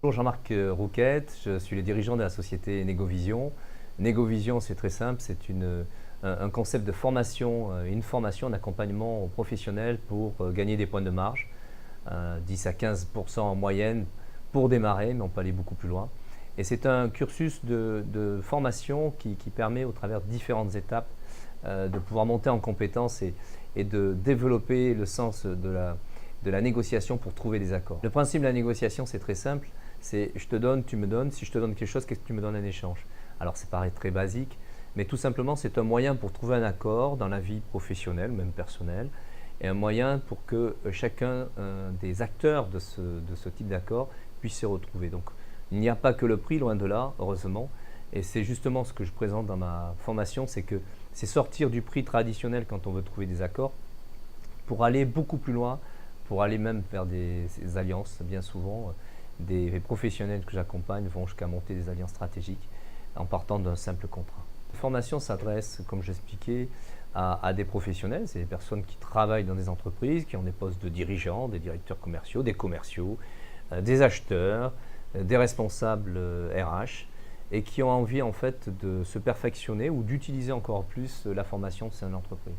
Bonjour Jean-Marc Rouquette, je suis le dirigeant de la société Négovision. Négovision, c'est très simple, c'est un concept de formation, une formation d'accompagnement aux professionnels pour gagner des points de marge, 10 à 15% en moyenne pour démarrer, mais on peut aller beaucoup plus loin. Et c'est un cursus de formation qui permet, au travers de différentes étapes, de pouvoir monter en compétences et de développer le sens de la négociation pour trouver des accords. Le principe de la négociation, c'est très simple. C'est je te donne, tu me donnes. Si je te donne quelque chose, qu'est-ce que tu me donnes en échange? Alors, ça paraît très basique, mais tout simplement, c'est un moyen pour trouver un accord dans la vie professionnelle, même personnelle, et un moyen pour que chacun des acteurs de ce type d'accord puisse se retrouver. Donc, il n'y a pas que le prix, loin de là, heureusement, et c'est justement ce que je présente dans ma formation, c'est que c'est sortir du prix traditionnel quand on veut trouver des accords pour aller beaucoup plus loin, pour aller même vers des alliances. Bien souvent, des professionnels que j'accompagne vont jusqu'à monter des alliances stratégiques en partant d'un simple contrat. La formation s'adresse, comme j'expliquais, à des professionnels, c'est des personnes qui travaillent dans des entreprises, qui ont des postes de dirigeants, des directeurs commerciaux, des commerciaux, des acheteurs, des responsables RH, et qui ont envie en fait de se perfectionner ou d'utiliser encore plus la formation de ces entreprises.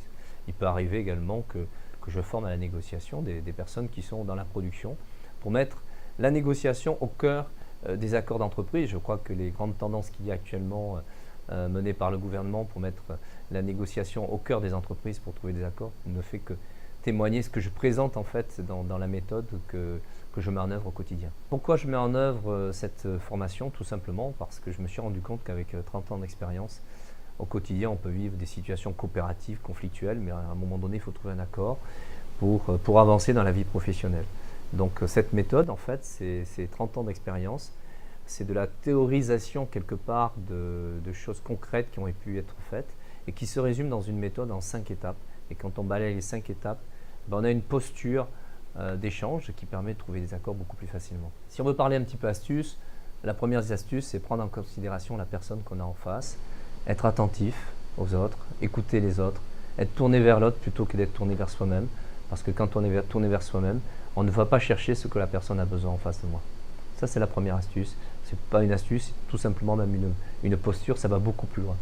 Il peut arriver également que je forme à la négociation des personnes qui sont dans la production pour mettre la négociation au cœur des accords d'entreprise. Je crois que les grandes tendances qu'il y a actuellement menées par le gouvernement pour mettre la négociation au cœur des entreprises pour trouver des accords ne fait que témoigner ce que je présente en fait dans la méthode que je mets en œuvre au quotidien. Pourquoi je mets en œuvre cette formation? Tout simplement parce que je me suis rendu compte qu'avec 30 ans d'expérience, au quotidien, on peut vivre des situations coopératives, conflictuelles, mais à un moment donné, il faut trouver un accord pour avancer dans la vie professionnelle. Donc cette méthode, en fait, c'est 30 ans d'expérience, c'est de la théorisation quelque part de choses concrètes qui ont pu être faites et qui se résument dans une méthode en 5 étapes. Et quand on balaye les 5 étapes, on a une posture d'échange qui permet de trouver des accords beaucoup plus facilement. Si on veut parler un petit peu astuces, la première des astuces, c'est prendre en considération la personne qu'on a en face, être attentif aux autres, écouter les autres, être tourné vers l'autre plutôt que d'être tourné vers soi-même. Parce que quand on est tourné vers soi-même, on ne va pas chercher ce que la personne a besoin en face de moi. Ça, c'est la première astuce. Ce n'est pas une astuce, c'est tout simplement même une posture, ça va beaucoup plus loin.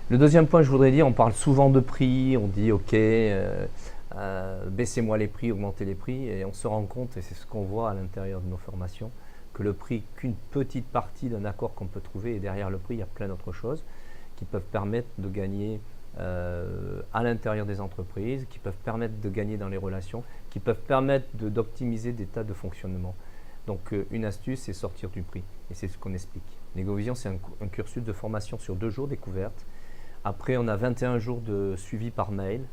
Le deuxième point, je voudrais dire, on parle souvent de prix, on dit ok, baissez-moi les prix, augmentez les prix, et on se rend compte, et c'est ce qu'on voit à l'intérieur de nos formations, que le prix, qu'une petite partie d'un accord qu'on peut trouver, et derrière le prix, il y a plein d'autres choses qui peuvent permettre de gagner à l'intérieur des entreprises, qui peuvent permettre de gagner dans les relations, qui peuvent permettre d'optimiser des tas de fonctionnement. Donc une astuce, c'est sortir du prix, et c'est ce qu'on explique. Négovision, c'est un cursus de formation sur 2 jours découverte. Après, on a 21 jours de suivi par mail.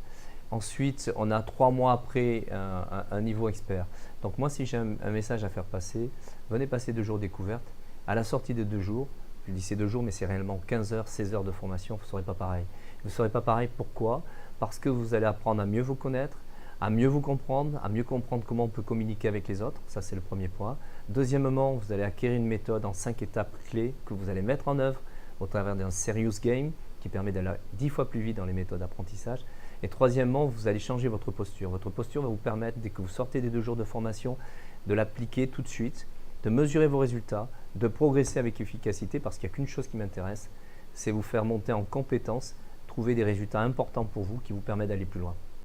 Ensuite, on a 3 mois après un niveau expert. Donc moi, si j'ai un message à faire passer, venez passer 2 jours découverte. À la sortie de 2 jours, je dis c'est 2 jours, mais c'est réellement 15 heures, 16 heures de formation, vous ne serez pas pareil. Vous ne serez pas pareil, pourquoi? Parce que vous allez apprendre à mieux vous connaître, à mieux vous comprendre, à mieux comprendre comment on peut communiquer avec les autres. Ça, c'est le premier point. Deuxièmement, vous allez acquérir une méthode en 5 étapes clés que vous allez mettre en œuvre au travers d'un serious game qui permet d'aller 10 fois plus vite dans les méthodes d'apprentissage. Et troisièmement, vous allez changer votre posture. Votre posture va vous permettre, dès que vous sortez des 2 jours de formation, de l'appliquer tout de suite, de mesurer vos résultats, de progresser avec efficacité, parce qu'il n'y a qu'une chose qui m'intéresse, c'est vous faire monter en compétence, trouver des résultats importants pour vous qui vous permettent d'aller plus loin.